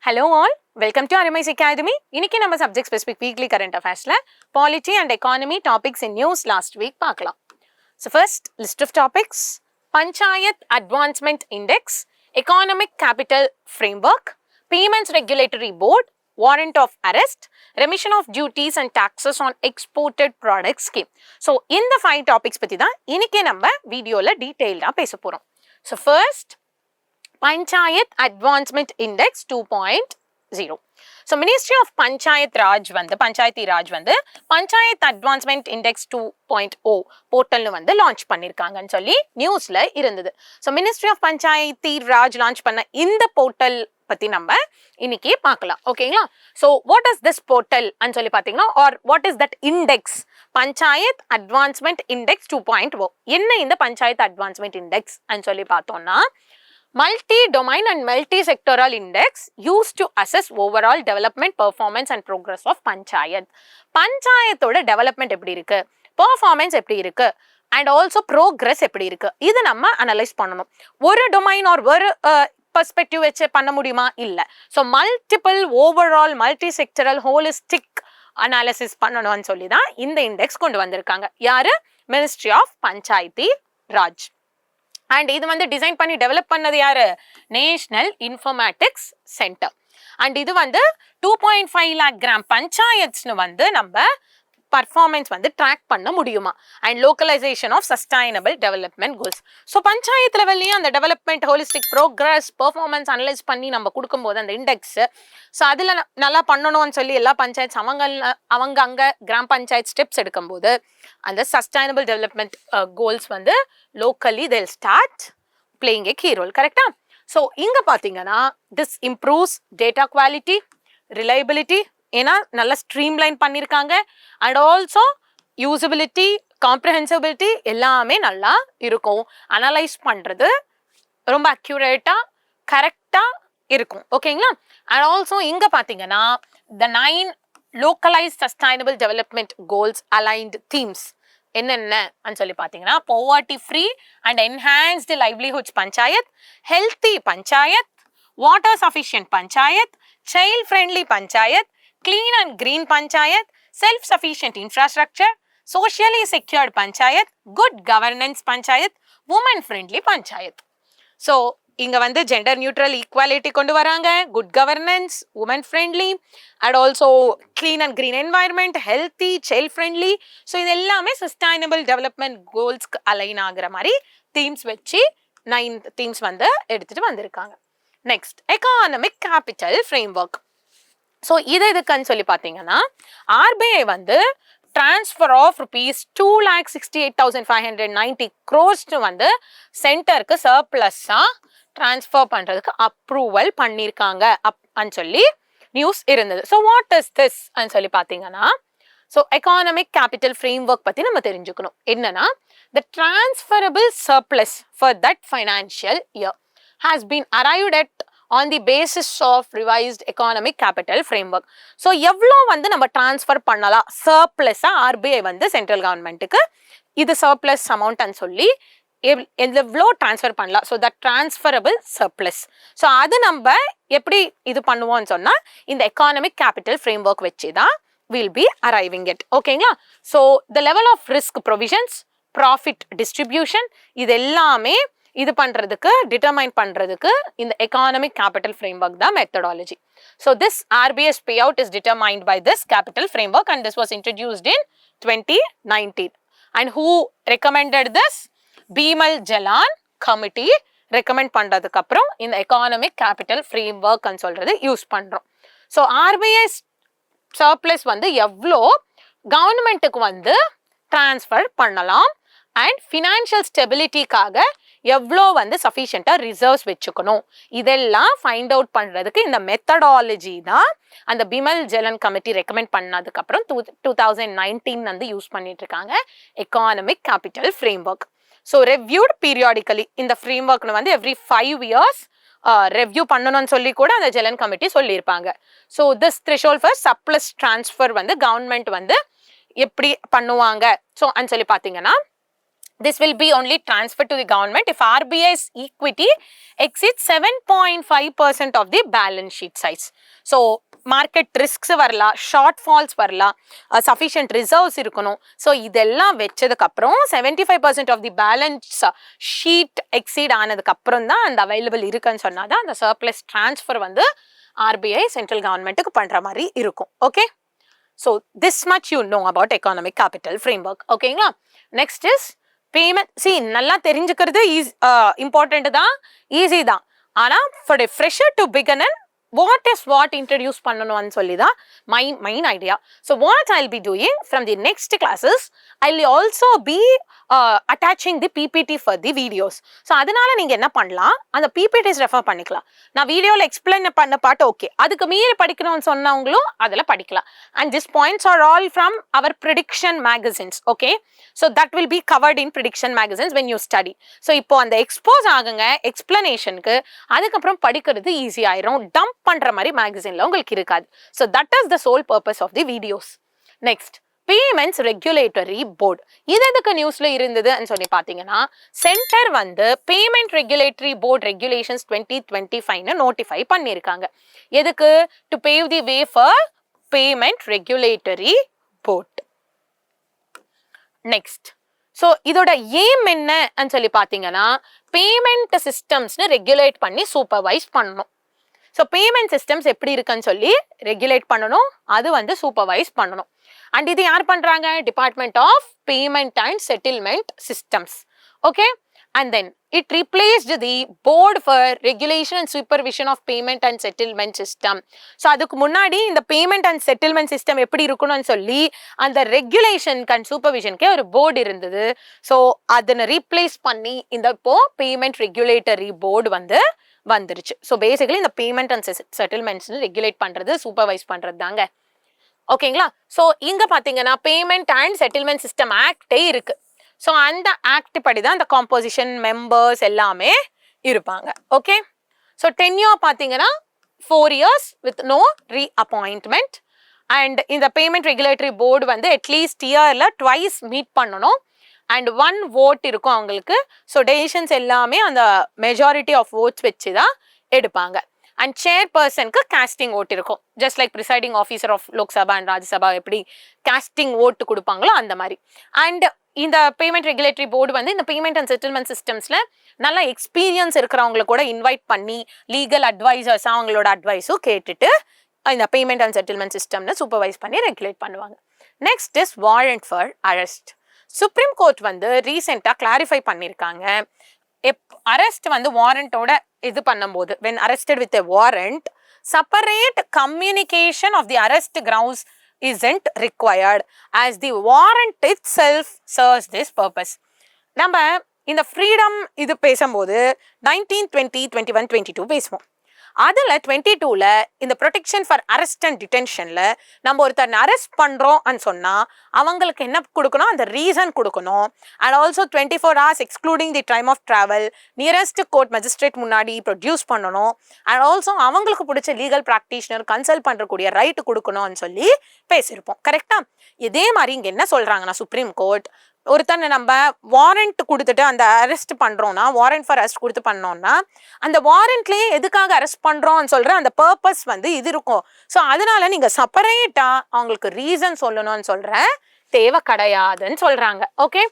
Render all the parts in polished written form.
Hello all, welcome to Aram'S Academy. இன்னைக்கு நம்ம subject specific weekly current affairsல polity and economy topics in news last week பார்க்கலாம். So first list of topics: Panchayat Advancement Index, Economic Capital Framework, Payments Regulatory Board, Warrant of Arrest, Remission of Duties and Taxes on Exported Products Scheme. So இந்த 5 topics பத்தி தான் இன்னைக்கு நம்ம வீடியோல டீடைலா பேச போறோம். So first Panchayat Advancement Index 2.0. So Ministry of Panchayat Raj Panchayati Raj Panchayat Advancement Index 2.0 portal launch பண்ணிருக்காங்கன்னு சொல்லி நியூஸ்ல இருந்தது. So Ministry of Panchayati Raj launch பண்ண இந்த portal பத்தி நம்ம இன்னைக்கு பார்க்கலாம். ஓகேங்களா? So what is this portal ன்னு சொல்லி பாத்தீங்கன்னா, or what is that index? Panchayat Advancement Index 2.0. என்ன இந்த Panchayat Advancement Index ன்னு சொல்லி பார்த்தோம்னா, multi-domain and multi-sectoral index used to assess overall development, performance and progress of Panchayat. பஞ்சாயத்தோட development எப்படி இருக்கு, performance எப்படி இருக்கு, and also progress எப்படி இருக்கு, இது நம்ம அனலைஸ் பண்ணணும். ஒரு டொமைன் or ஒரு பெர்ஸ்பெக்டிவ் வச்சு பண்ண முடியுமா? இல்ல. So multiple overall multi sectoral holistic analysis பண்ணணும்னு சொல்லி தான் இந்த இண்டெக்ஸ் கொண்டு வந்திருக்காங்க. யாரு? Ministry of Panchayati Raj. And இது டிசைன் பண்ணி டெவலப் பண்ணது யாரு? National informatics centre. அண்ட் இது 2.5 lakh கிராம் பஞ்சாயத்ஸ்னு நம்ம பர்ஃபார்மன்ஸ் ட்ராக் பண்ண முடியுமா? And localisation of sustainable development goals. So panchayat லெவல்லையும் அந்த development holistic progress performance analyse பண்ணி நம்ம கொடுக்கும்போது அந்த இண்டெக்ஸ், ஸோ அதில் நல்லா பண்ணணும்னு சொல்லி எல்லா பஞ்சாயத்து அவங்க அங்கே கிராம் பஞ்சாயத்து ஸ்டெப்ஸ் எடுக்கும்போது அந்த sustainable development goals locally they'll start playing a key role. கரெக்டா? ஸோ இங்கே பார்த்தீங்கன்னா this improves data quality, reliability, ஏன்னா நல்லா ஸ்ட்ரீம்லைன் பண்ணியிருக்காங்க. அண்ட் ஆல்சோ யூசபிலிட்டி, காம்ப்ரிஹென்சிபிலிட்டி எல்லாமே நல்லா இருக்கும். அனலைஸ் பண்ணுறது ரொம்ப அக்யூரேட்டாக கரெக்டாக இருக்கும். ஓகேங்களா? அண்ட் ஆல்சோ இங்கே பார்த்தீங்கன்னா the 9 localized sustainable development goals aligned themes என்னென்னு சொல்லி பார்த்தீங்கன்னா, poverty free and enhanced livelihoods panchayat, healthy panchayat, water sufficient panchayat, child friendly panchayat, clean and green panchayat, self-sufficient infrastructure, socially secured panchayat, good governance panchayat, woman-friendly panchayat. So, இங்க gender neutral equality கொண்டு வராங்க, good governance, woman-friendly, and also clean and green environment, healthy, child-friendly. So, இது எல்லாமே sustainable development goals align ஆகிற மாதிரி themes வச்சு 9 themes எடுத்துட்டு வந்திருக்காங்க. Next, economic capital framework. So இதுக்குன்னு சொல்லி பார்த்தீங்கன்னா, RBI transfer of rupees 2,68,590 crores சென்டருக்கு சர்ப்ளஸ்ஸாக டிரான்ஸ்ஃபர் பண்ணுறதுக்கு அப்ரூவல் பண்ணியிருக்காங்க சொல்லி நியூஸ் இருந்தது. ஸோ வாட் இஸ் திஸ் சொல்லி பார்த்தீங்கன்னா, so economic capital framework பற்றி நம்ம தெரிஞ்சுக்கணும். என்னன்னா, the transferable surplus for that financial year has been arrived at on the basis of revised economic capital framework. So எவ்வளோ நம்ம டிரான்ஸ்ஃபர் பண்ணலாம் சர்ப்ளஸா ஆர்பிஐ சென்ட்ரல் கவர்மெண்ட்டுக்கு இது சர்ப்ளஸ் அமௌண்ட் சொல்லி எவ்வளோ டிரான்ஸ்ஃபர் பண்ணலாம். So that transferable surplus. So அது நம்ம எப்படி இது பண்ணுவோம்னு சொன்னால் இந்த எக்கானமிக் கேபிட்டல் ஃப்ரேம் ஒர்க் வச்சு தான் வில் பி அரைவிங் இட். ஓகேங்களா? So the level of risk provisions, profit distribution, இது எல்லாமே இது பண்றதுக்கு டிட்டர்மைன் பண்றதுக்கு இந்த எக்கானமிக் கேபிட்டல் ஃப்ரேம்வொர்க் தான் methodology. So this RBS payout is determined by this capital framework and this was introduced in 2019. And who recommended this? Bimal Jalan committee recommend பண்றதுக்கு அப்புறம் இந்த எக்கானமிக் கேபிட்டல் ஃப்ரேம்வொர்க் சொல்றது யூஸ் பண்றோம். ஸோ RBI சர்ப்ளஸ் எவ்வளோ கவர்மெண்ட்டுக்கு transfer பண்ணலாம் and financial ஸ்டெபிலிட்டிக்காக எவ்வளோ சஃபிஷியண்டாக reserves வச்சுக்கணும், இதெல்லாம் ஃபைண்ட் அவுட் பண்ணுறதுக்கு இந்த மெத்தடாலஜி தான் அந்த பிமல் ஜலன் கமிட்டி ரெக்கமெண்ட் பண்ணதுக்கப்புறம் 2019 யூஸ் பண்ணிட்டு இருக்காங்க economic capital framework. So reviewed periodically இந்த ஃப்ரேம்வொர்க்னு எவ்ரி 5 years ரெவ்யூ பண்ணணும்னு சொல்லி கூட அந்த ஜலன் கமிட்டி சொல்லியிருப்பாங்க. So this threshold for surplus transfer government எப்படி பண்ணுவாங்க ஸோ சொல்லி பார்த்தீங்கன்னா, This will be only transferred to the government if RBI's equity exceeds 7.5% of the balance sheet size. So, market risks varla, shortfalls varla, sufficient reserves irukano. So, idella vechadukaprom 75% of the balance sheet exceed aanadukaprom da and available irukanu sonnada and the surplus transfer vandu RBI central government ku pandra mari irukum. Okay. So, this much you know about economic capital framework. Okay. Next is payment. See, நல்லா தெரிஞ்சுக்கிறது important தான், easy தான். ஆனா for a fresher to begin in, what introduce பண்ணணும்னு சொல்லி தான் main idea. So what I'll be doing from the next classes, I'll also be attaching the PPT for the videos. So அதனால நீங்க என்ன பண்ணலாம், அந்த PPTs ரெஃபர் பண்ணிக்கலாம். நான் வீடியோல எக்ஸ்பிளைன் பண்ண பாட்டு ஓகே, அதுக்கு மீறி படிக்கணும்னு சொன்னவங்களும் அதில் படிக்கலாம். And these points are all from our prediction magazines. Okay, so that will be covered in prediction magazines when you study. So இப்போ அந்த எக்ஸ்போஸ் ஆகுங்க எக்ஸ்பிளனேஷனுக்கு, அதுக்கப்புறம் படிக்கிறது ஈஸி ஆயிரும். டம்ப் பண்ற மாதிரி மேகசின்ல உங்களுக்கு இருக்காது. So that is the sole purpose of the videos. Next, Payments Regulatory Board. இது எதுக்கு நியூஸ்ல இருந்ததுன்னு சொல்லி பாத்தீங்கன்னா, சென்டர் வந்து Payment Regulatory Board Regulations 2025 notify பண்ணிருக்காங்க. எதுக்கு? To pave the way for Payment Regulatory Board. Next, so இதோட ஏம் என்னன்னு சொல்லி பாத்தீங்கன்னா, பேமெண்ட் சிஸ்டம்ஸ்னு ரெகுலேட் பண்ணி சூப்பர்வைஸ் பண்ணணும். ஸோ பேமெண்ட் சிஸ்டம்ஸ் எப்படி இருக்குன்னு சொல்லி ரெகுலேட் பண்ணணும், அது வந்து சூப்பர்வைஸ் பண்ணணும். அண்ட் இது யார் பண்றாங்க? Department of payment and settlement systems. Okay, and then it replaced the board for regulation and supervision of payment and settlement system. So அதுக்கு முன்னாடி இந்த payment and settlement system எப்படி இருக்கணும்னு சொல்லி அந்த regulation and supervisionக்கே ஒரு board இருந்தது. ஸோ அதனை ரீப்ளேஸ் பண்ணி இந்த இப்போ payment regulatory board வந்துருச்சு. ஸோ பேசிக்கலி இந்த பேமெண்ட் அண்ட் செட்டில்மெண்ட்ஸ் ரெகுலேட் பண்றது சூப்பர்வைஸ் பண்றது தாங்க. ஓகேங்களா? ஸோ இங்க பாத்தீங்கன்னா பேமெண்ட் அண்ட் செட்டில்மெண்ட் சிஸ்டம் ஆக்டே இருக்கு. ஸோ அந்த ஆக்ட் படி தான் இந்த காம்போசிஷன் மெம்பர்ஸ் எல்லாமே இருப்பாங்க. ஓகே, ஸோ டென்யூர் பார்த்தீங்கன்னா 4 years வித் நோ ரீஅப்பாயின்ட்மெண்ட். அண்ட் இந்த பேமெண்ட் ரெகுலேட்டரி போர்டு வந்து அட்லீஸ்ட் இயர்ல ட்வைஸ் மீட் பண்ணணும். அண்ட் 1 vote இருக்கும் அவங்களுக்கு. ஸோ டெசிஷன்ஸ் எல்லாமே அந்த மெஜாரிட்டி ஆஃப் votes வச்சு தான் எடுப்பாங்க. அண்ட் சேர்பர்சனுக்கு காஸ்டிங் ஓட் இருக்கும். Just like presiding officer of Lok Sabha and Rajya Sabha எப்படி காஸ்டிங் ஓட்டு கொடுப்பாங்களோ அந்த மாதிரி. அண்ட் இந்த பேமெண்ட் ரெகுலேட்டரி போர்டு வந்து இந்த பேமெண்ட் அண்ட் செட்டில்மெண்ட் சிஸ்டம்ஸ்ல நல்லா எக்ஸ்பீரியன்ஸ் இருக்கிறவங்களை கூட இன்வைட் பண்ணி லீகல் அட்வைசர்ஸ் அவங்களோட அட்வைஸும் கேட்டுட்டு இந்த பேமெண்ட் அண்ட் செட்டில்மெண்ட் சிஸ்டம்ல சூப்பர்வைஸ் பண்ணி ரெகுலேட் பண்ணுவாங்க. Next is warrant for arrest. Supreme court வந்து ரீசெண்டா கிளாரிஃபை பண்ணியிருக்காங்க. அரெஸ்ட் வந்து வாரண்டோட இது பண்ணும்போது when arrested with a warrant, separate communication of the arrest grounds isn't required as the warrant itself serves this purpose. நம்ம இந்த ஃப்ரீடம் இது பேசும்போது 19, 20, 21, 22 பேசுவோம். அதில் 22ல இந்த ப்ரொடெக்ஷன் ஃபார் அரெஸ்ட் அண்ட் டிடென்ஷன்ல நம்ம ஒருத்தர் அரெஸ்ட் பண்றோம்னு சொன்னா அவங்களுக்கு என்ன கொடுக்கணும், அந்த ரீசன் கொடுக்கணும். And also 24 hours excluding the time of travel nearest court magistrate முன்னாடி ப்ரொடியூஸ் பண்ணணும். அண்ட் ஆல்சோ அவங்களுக்கு பிடிச்ச லீகல் ப்ராக்டிஷனர் கன்சல்ட் பண்றக்கூடிய ரைட் கொடுக்கணும்னு சொல்லி பேசியிருப்போம். கரெக்டா? இதே மாதிரி இங்க என்ன சொல்றாங்கன்னா சுப்ரீம் கோர்ட், ஒருத்தனை நம்ம வாரண்ட் கொடுத்துட்டு அந்த அரெஸ்ட் பண்றோம்னா, வாரண்ட் ஃபார் அரெஸ்ட் கொடுத்து பண்ணோம்னா அந்த வாரண்ட்லயே எதுக்காக அரெஸ்ட் பண்றோம்னு சொல்ற அந்த பர்பஸ் வந்து இது இருக்கும். ஸோ அதனால நீங்க செப்பரேட்டா அவங்களுக்கு ரீசன் சொல்லணும்னு சொல்ற தேவை கிடையாதுன்னு சொல்றாங்க. Okay,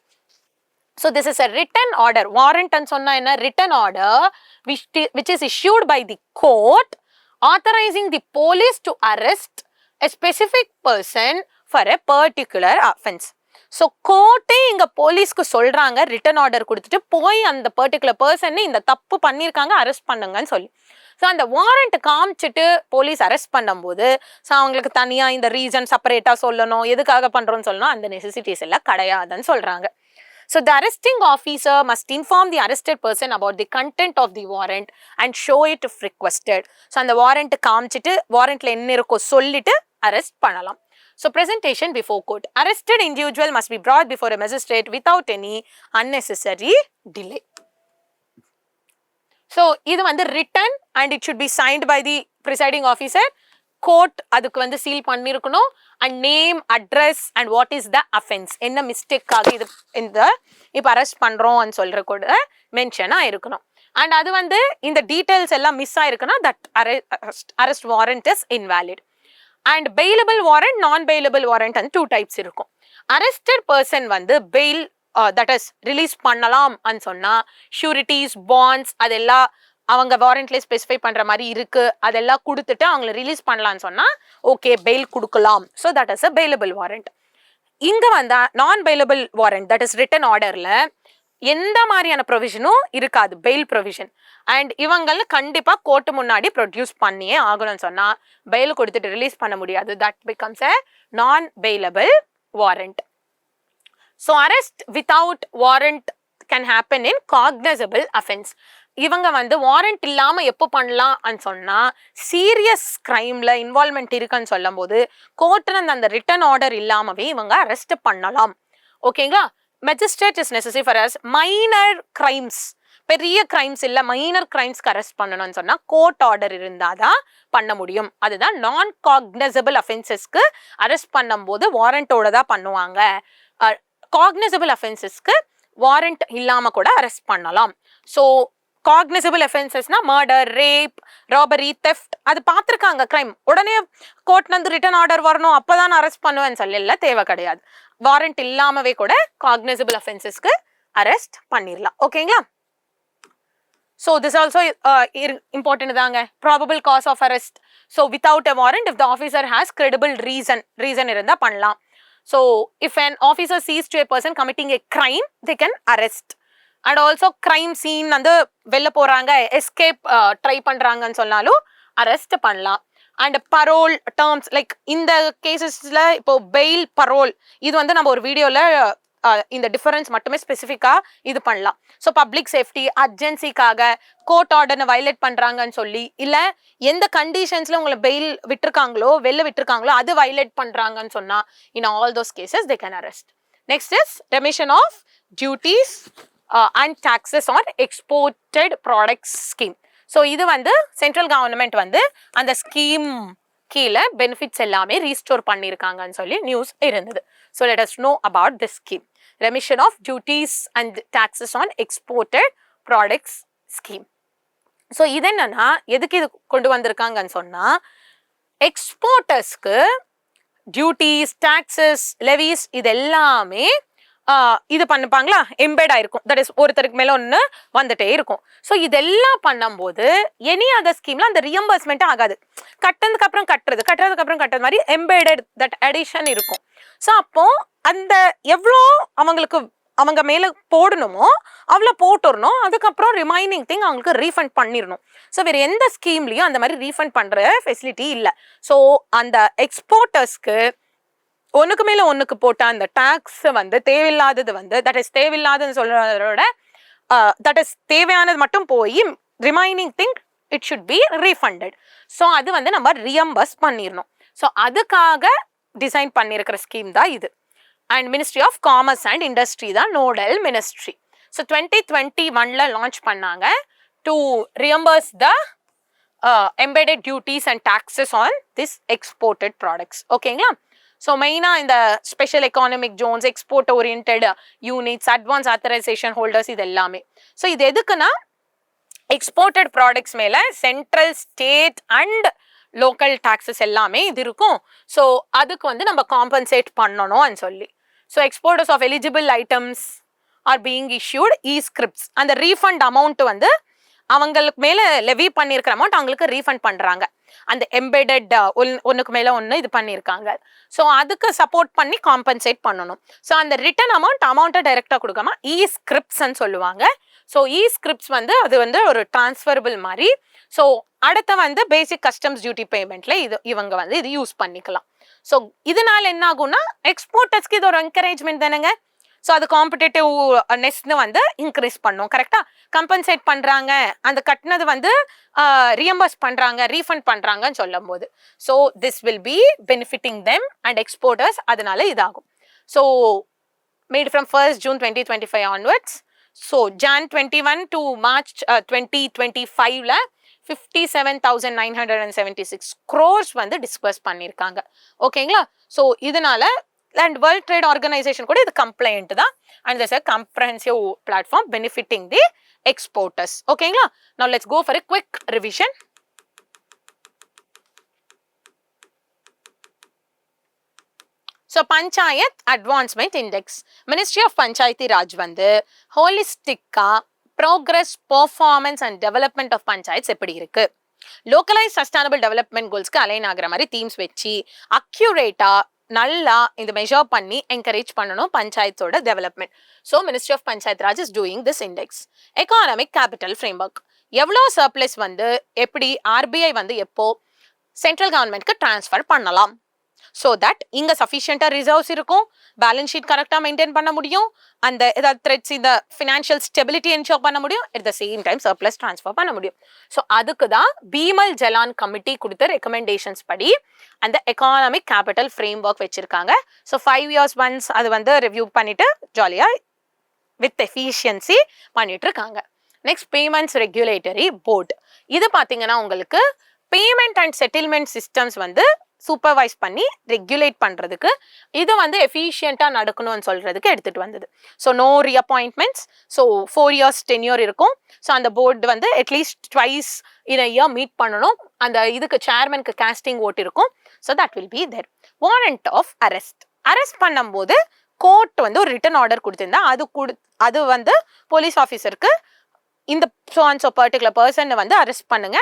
so this is a written order. Warrant சொன்னா என்ன? Written order which is issued by the court authorizing the police to arrest a specific person for a particular offense. So கோர்ட்டே இங்க போலீஸ்க்கு சொல்றாங்க ரிட்டன் ஆர்டர் கொடுத்துட்டு போய் அந்த particular person இந்த தப்பு பண்ணியிருக்காங்க அரெஸ்ட் பண்ணுங்கன்னு சொல்லி. ஸோ அந்த வாரண்ட் காமிச்சிட்டு போலீஸ் அரெஸ்ட் பண்ணும்போது ஸோ அவங்களுக்கு தனியா இந்த ரீசன் செப்பரேட்டா சொல்லணும், எதுக்காக பண்றோம்னு சொல்லணும், அந்த நெசசிட்டிஸ் எல்லாம் கிடையாதுன்னு சொல்றாங்க. So the arresting officer must inform the arrested person about the content of the warrant and show it if requested. So அந்த வாரண்ட் காமிச்சிட்டு வாரண்ட்ல என்ன இருக்கோ சொல்லிட்டு அரெஸ்ட் பண்ணலாம். So presentation before court. Arrested individual must be brought before a magistrate without any unnecessary delay. So இது வந்து written and it should be signed by the presiding officer. Court அதுக்கு வந்து சீல் பண்ணியிருக்கணும் and name address and what is the offence என்ன மிஸ்டேக்காக இது இந்த இப்போ arrest பண்ணுறோம்னு சொல்கிற கூட மென்ஷனாக இருக்கணும் அண்ட் அது வந்து இந்த டீட்டெயில்ஸ் எல்லாம் மிஸ் ஆயிருக்குன்னா that arrest warrant is invalid and bailable warrant non bailable warrant வந்து 2 டைப்ஸ் இருக்கும் அரெஸ்டட் பர்சன் வந்து பெயில் தட் இஸ் ரிலீஸ் பண்ணலாம் சொன்னா ஷூரிட்டிஸ் பாண்ட்ஸ் அதெல்லாம் அவங்க வாரண்ட்லேயே ஸ்பெசிஃபை பண்ற மாதிரி இருக்கு அதெல்லாம் கொடுத்துட்டு அவங்கள ரிலீஸ் பண்ணலாம்னு சொன்னா ஓகே பெயில் கொடுக்கலாம் so that is a bailable warrant இங்க வந்தா non bailable warrant that is written ஆர்டர்ல எந்த மாதிரியான ப்ரொவிஷனும் இருக்காது பெயில் ப்ரொவிஷன் அண்ட் இவங்கள கண்டிப்பா கோர்ட்டு முன்னாடி ப்ரொடியூஸ் பண்ணியே ஆகணும்னு சொன்னா பெயில் கொடுத்துட்டு ரிலீஸ் பண்ண முடியாது that becomes a non bailable warrant so arrest without warrant can happen in cognizable offence இவங்க வந்து வாரண்ட் இல்லாம எப்போ பண்ணலாம் சொன்னா சீரியஸ் கிரைம்ல இன்வால்மெண்ட் இருக்குன்னு சொல்லும் போது கோர்ட்ல அந்த ரிட்டன் ஆர்டர் இல்லாமவே இவங்க அரெஸ்ட் பண்ணலாம் ஓகேங்களா magistrate is necessary for us minor crimes பெரிய கிரைம்ஸ் இல்ல மைனர் கிரைம்ஸ்க்கு அரெஸ்ட் பண்ணணும்னு சொன்னா கோர்ட் ஆர்டர் இருந்தாதான் பண்ண முடியும் அதுதான் நான் காக்னசபிள் அஃபென்சஸ்க்கு அரெஸ்ட் பண்ணும் போது வாரண்டோட தான் பண்ணுவாங்க காக்னசபிள் அஃபென்சஸ்க்கு வாரண்ட் இல்லாம கூட அரெஸ்ட் பண்ணலாம் ஸோ காக்னிசபிள் அஃபென்சஸ்னா மர்டர் ரேப் ராபரி தெஃப்ட் அது பார்த்துருக்காங்க கிரைம் உடனே கோர்ட்ல இருந்து ரிட்டன் ஆர்டர் வரணும் அப்பதான் அரெஸ்ட் பண்ணுவேன்னு சொல்லல தேவை கிடையாது வாரண்ட் இல்லாமவே கூட காக்னிசபிள் அஃபென்சஸ்க்கு அரெஸ்ட் பண்ணிடலாம் ஓகேங்களா ஸோ திஸ் ஆல்சோ இம்பார்ட்டன்ட் தாங்க probable cause of arrest so without a warrant if the officer has credible reason இருந்தால் பண்ணலாம் so if an officer sees to a person committing a crime they can arrest and also crime scene வந்து வெளில போறாங்க escape try பண்றாங்கன்னு சொன்னாலும் arrest பண்ணலாம் and parole terms like இந்த கேசஸ்ல இப்போ பெயில் பரோல் இது வந்து நம்ம ஒரு வீடியோல இந்த டிஃபரன்ஸ் மட்டுமே ஸ்பெசிஃபிக்கா இது பண்ணலாம் ஸோ பப்ளிக் சேஃப்டி அர்ஜென்சிக்காக கோர்ட் ஆர்டர்னை வயலேட் பண்றாங்கன்னு சொல்லி இல்ல எந்த கண்டிஷன்ஸ்ல உங்களை பெயில் விட்டுருக்காங்களோ வெளில விட்டுருக்காங்களோ அது வயலேட் பண்றாங்கன்னு சொன்னா in all those cases they can arrest next is remission of duties and taxes on exported products scheme so இது வந்து சென்ட்ரல் கவர்மெண்ட் வந்து அந்த ஸ்கீம் கீழே பெனிஃபிட்ஸ் எல்லாமே ரீஸ்டோர் பண்ணியிருக்காங்கன்னு சொல்லி நியூஸ் இருந்தது so let us know about this scheme remission of duties and taxes on exported products scheme so இது என்னன்னா எதுக்கு இது கொண்டு வந்திருக்காங்கன்னு சொன்னா எக்ஸ்போர்ட்டர்ஸ்க்கு டியூட்டிஸ் டாக்ஸஸ் லெவிஸ் இது எல்லாமே இது பண்ணுப்பாங்களா எம்பெட் ஆயிருக்கும் தட் இஸ் ஒருத்தருக்கு மேல ஒன்று வந்துட்டே இருக்கும் ஸோ இதெல்லாம் பண்ணும்போது எனி அதர் ஸ்கீம்ல அந்த ரியம்பர்ஸ்மெண்ட் ஆகாது கட்டுறதுக்கு அப்புறம் கட்டுறது மாதிரி எம்பெடட் தட் அடிஷன் இருக்கும் ஸோ அப்போ அந்த எவ்வளோ அவங்க மேல போடணுமோ அவ்வளோ போட்டுடணும் அதுக்கப்புறம் ரிமைனிங் திங் அவங்களுக்கு ரீஃபண்ட் பண்ணிடணும் ஸோ வேற எந்த ஸ்கீம்லயும் அந்த மாதிரி ரீஃபண்ட் பண்ற ஃபெசிலிட்டி இல்லை ஸோ அந்த எக்ஸ்போர்ட்டர்ஸ்க்கு ஒன்றுக்கு மேல ஒன்றுக்கு போட்ட அந்த டாக்ஸ் வந்து தேவையில்லாதது வந்து தட் இஸ் தேவையில்லாததுன்னு சொல்றதோட தட் இஸ் தேவையானது மட்டும் போய் remaining thing it should be refunded so அது வந்து நம்ம ரியம்பர்ஸ் பண்ணிடணும் ஸோ அதுக்காக டிசைன் பண்ணியிருக்கிற ஸ்கீம் தான் இது and ministry of commerce and industry தான் நோடல் மினிஸ்ட்ரி ஸோ 2021 லான்ச் பண்ணாங்க to reimburse the embedded duties and taxes on this exported products ஓகேங்களா ஸோ மெயினாக இந்த special economic zones export oriented units advance authorisation holders இது எல்லாமே so இது எதுக்குன்னா exported products மேலே central state and local taxes எல்லாமே இது இருக்கும் ஸோ அதுக்கு வந்து நம்ம காம்பன்சேட் பண்ணணும்னு சொல்லி so exporters of eligible items are being issued e-scripts அந்த ரீஃபண்ட் அமௌண்ட் வந்து அவங்களுக்கு மேல லெவி பண்ணியிருக்கிற அமௌண்ட் அவங்களுக்கு ரீஃபண்ட் பண்றாங்க அந்த எம்பெடட் ஒன்றுக்கு மேல ஒன்று இது பண்ணியிருக்காங்க ஸோ அதுக்கு சப்போர்ட் பண்ணி காம்பன்சேட் பண்ணணும் ஸோ அந்த ரிட்டன் அமௌண்ட்டை டைரெக்டாக கொடுக்காம இ-ஸ்கிரிப்ட்ஸ்ன்னு சொல்லுவாங்க ஸோ இ-ஸ்கிரிப்ட்ஸ் வந்து அது வந்து ஒரு டிரான்ஸ்ஃபரபிள் மாதிரி ஸோ அடுத்த வந்து பேசிக் கஸ்டம்ஸ் டியூட்டி பேமெண்ட்ல இவங்க வந்து இது யூஸ் பண்ணிக்கலாம் ஸோ இதனால என்ன ஆகும்னா எக்ஸ்போர்ட்டர்ஸ்க்கு இது ஒரு என்கரேஜ்மெண்ட் தானேங்க ஸோ அது காம்படிட்டிவ்னஸ்ன்னு வந்து இன்க்ரீஸ் பண்ணும் கரெக்டாக கம்பன்சேட் பண்ணுறாங்க அந்த கட்டினது வந்து ரியம்பர்ஸ் பண்ணுறாங்க ரீஃபண்ட் பண்ணுறாங்கன்னு சொல்லும் போது so this will be benefiting them and exporters அதனால இதாகும் so mat from 1st June 2025 onwards so Jan 21 to March 2025 57,976 crores வந்து டிஸ்பர்ஸ் பண்ணியிருக்காங்க. ஓகேங்களா? ஸோ இதனால அண்ட் வேர்ல்ட் ட்ரேட் ஆர்கனைசேஷன் கூட இது கம்ப்ளைண்ட் தான். And this a comprehensive platform benefiting the exporters. ஓகேங்களா? Now let's go for a quick revision. So Panchayat advancement index, ministry of Panchayati Raj வந்து ஹோலிஸ்டிக்கா progress, performance and development of panchayats எப்படி இருக்கு, localise sustainable development கோல்ஸ்க்கு align ஆகிற மாதிரி தீம்ஸ் வச்சு அக்யூரேட்டா நல்லா இந்த மெஷர் பண்ணி என்கரேஜ் பண்ணணும் பஞ்சாயத்தோட development. So ministry of Panchayat Raj is doing this index. Economic capital framework, எவ்வளோ சர்ப்ளஸ் வந்து எப்படி RBI வந்து எப்போ சென்ட்ரல் கவர்மெண்ட்க்கு டிரான்ஸ்ஃபர் பண்ணலாம், ஸோ தட் இங்கே சஃபிஷியண்டாக ரிசர்வ்ஸ் இருக்கும், பேலன்ஸ் ஷீட் கரெக்டாக மெயின்டைன் பண்ண முடியும், அந்த ஏதாவது த்ரெட்ஸ் இந்த ஃபினான்ஷியல் ஸ்டெபிலிட்டி என்ஷோர் பண்ண முடியும், at the same time surplus transfer பண்ண முடியும். ஸோ அதுக்கு தான் பீமல் ஜலான் கமிட்டி கொடுத்த ரெக்கமெண்டேஷன்ஸ் படி அந்த எக்கானமிக் கேபிட்டல் ஃப்ரேம் ஒர்க் வச்சிருக்காங்க. ஸோ 5 years ஒன்ஸ் அது வந்து ரிவ்யூ பண்ணிட்டு ஜாலியாக வித் எஃபிஷியன்சி பண்ணிட்டு இருக்காங்க. நெக்ஸ்ட் பேமெண்ட்ஸ் ரெகுலேட்டரி போர்டு, இது பார்த்தீங்கன்னா உங்களுக்கு பேமெண்ட் அண்ட் செட்டில்மெண்ட் சிஸ்டம்ஸ் வந்து சூப்பர்வைஸ் பண்ணி ரெகுலேட் பண்ணுறதுக்கு, இது வந்து எஃபிஷியண்ட்டாக நடக்கணும்னு சொல்கிறதுக்கு எடுத்துகிட்டு வந்தது. So no reappointments, so 4 years tenure இருக்கும். ஸோ அந்த போர்டு வந்து at least twice in a year meet பண்ணணும். அந்த இதுக்கு சேர்மனுக்கு காஸ்டிங் ஓட் இருக்கும். So that will be there. Warrant of arrest பண்ணும்போது கோர்ட் வந்து ஒரு ரிட்டன் ஆர்டர் கொடுத்திருந்தா அது வந்து போலீஸ் ஆஃபீஸருக்கு இந்த ஸோ பர்டிகுலர் பர்சனை வந்து அரெஸ்ட் பண்ணுங்க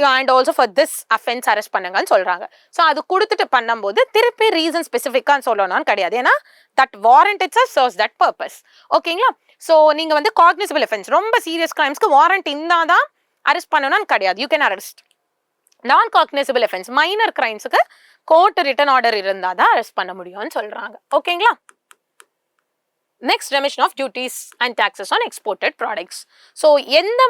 and also for this offence arrest பண்ணுங்கன்னு சொல்றாங்க. ஸோ அது கொடுத்துட்டு பண்ணும்போது திருப்பி ரீசன் ஸ்பெசிஃபிக்காக சொல்லணும்னு கிடையாது. ஏன்னா that warrant it's serves that purpose. ஓகேங்களா? ஸோ நீங்க வந்து காக்னிசபிள் அஃபென்ஸ், ரொம்ப சீரியஸ் கிரைம்ஸ்க்கு வாரண்ட் இருந்தால் தான் அரெஸ்ட் பண்ணணும்னு கிடையாது. You can arrest. Non cognizable offence, minor கிரைம்ஸுக்கு கோர்ட் ரிட்டன் ஆர்டர் இருந்தால் தான் அரெஸ்ட் பண்ண முடியும்னு சொல்றாங்க. ஓகேங்களா? Next remission of duties and taxes on exported products. So எந்த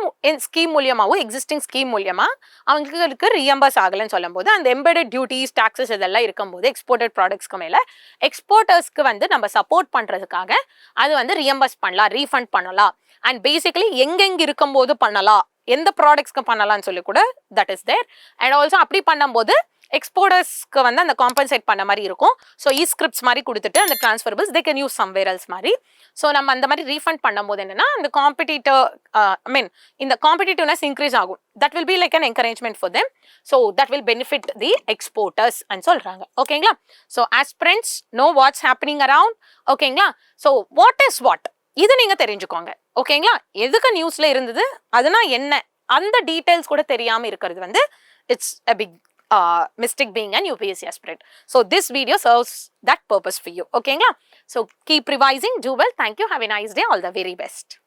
ஸ்கீம் மூலியமாகவும் எக்ஸிஸ்டிங் ஸ்கீம் மூலியமாக அவங்களுக்கு ரீஎம்பர்ஸ் ஆகலைன்னு சொல்லும் போது அந்த எம்பெடட் டியூட்டிஸ் டாக்ஸஸ் இதெல்லாம் இருக்கும்போது எக்ஸ்போர்ட்டட் ப்ராடக்ட்ஸ்க்கு மேலே எக்ஸ்போர்ட்டர்ஸ்க்கு வந்து நம்ம சப்போர்ட் பண்ணுறதுக்காக அது வந்து ரீஎம்பர்ஸ் பண்ணலாம், ரீஃபண்ட் பண்ணலாம். அண்ட் பேசிக்கலி எங்கெங்கே இருக்கும்போது பண்ணலாம், எந்த ப்ராடக்ட்ஸ்க்கு பண்ணலாம்னு சொல்லி கூட that is there. And also அப்படி பண்ணும்போது எக்ஸ்போர்ட்டர்ஸ்க்கு வந்து அந்த காம்பன்சேட் பண்ண மாதிரி இருக்கும். ஸோ ஸ்கிரிப்ட்ஸ் மாதிரி கொடுத்துட்டு அந்த transferables they can use somewhere else மாதிரி. ஸோ நம்ம அந்த மாதிரி ரீஃபண்ட் பண்ணும்போது என்னன்னா அந்த இந்த காம்படிட்டிவ்னஸ் இன்க்ரீஸ் ஆகும். That will be like an encouragement for them. So that will benefit the exporters and சொல்றாங்க. ஓகேங்களா? So aspirants know what's happening around. ஓகேங்களா? ஸோ வாட் இஸ் வாட், இது நீங்க தெரிஞ்சுக்கோங்க. ஓகேங்களா? எதுக்கு நியூஸ்ல இருந்தது, அதுனா என்ன, அந்த டீடைல்ஸ் கூட தெரியாம இருக்கிறது வந்து it's a big mistake being an UPSC aspirant. So this video serves that purpose for you. Okay, so keep revising, do well. Thank you. Have a nice day. All the very best.